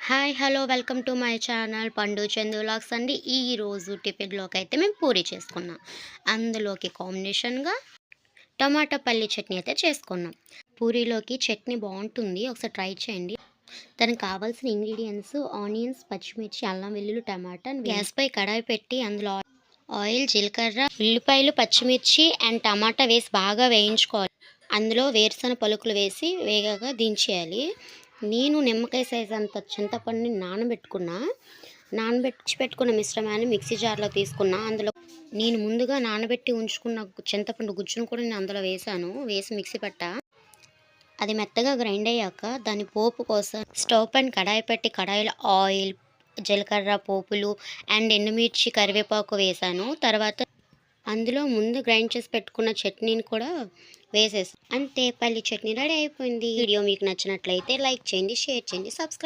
Hi hello welcome to my channel పండు Chandu vlogs అండి. ఈరోజు టిఫిన్లోకి అయితే మేము పూరి చేసుకున్నాం. అందులోకి కాంబినేషన్గా టమాటా పల్లి చట్నీ అయితే చేసుకున్నాం. పూరీలోకి చట్నీ బాగుంటుంది, ఒకసారి ట్రై చేయండి. దానికి కావాల్సిన ఇంగ్రీడియంట్స్ ఆనియన్స్, పచ్చిమిర్చి, అల్లం వెల్లుల్లి, టమాటా. గ్యాస్పై కడాయి పెట్టి అందులో ఆయిల్, జీలకర్ర, ఉల్లిపాయలు, పచ్చిమిర్చి అండ్ టమాటా వేసి బాగా వేయించుకోవాలి. అందులో వేరుశనగ పలుకులు వేసి వేగగా దించేయాలి. నేను నిమ్మకాయ సైజ్ అంత చింతపండుని నానబెట్టుకున్న మిశ్రమాన్ని మిక్సీ జార్లో తీసుకున్నా. అందులో నేను ముందుగా నానబెట్టి ఉంచుకున్న చింతపండు గుజ్జును కూడా నేను అందులో వేసి మిక్సీ పట్టా. అది మెత్తగా గ్రైండ్ అయ్యాక దాని పోపు కోసం స్టవ్ పైన కడాయి పెట్టి కడాయిలో ఆయిల్, జీలకర్ర, పోపులు అండ్ ఎండుమిర్చి, కరివేపాకు వేసాను. తర్వాత అందులో ముందు గ్రైండ్ చేసి పెట్టుకున్న చట్నీని కూడా వేసేసి అంతే, పల్లి చట్నీ రెడీ అయిపోయింది. వీడియో మీకు నచ్చినట్లయితే లైక్ చేయండి, షేర్ చేయండి, సబ్స్క్రైబ్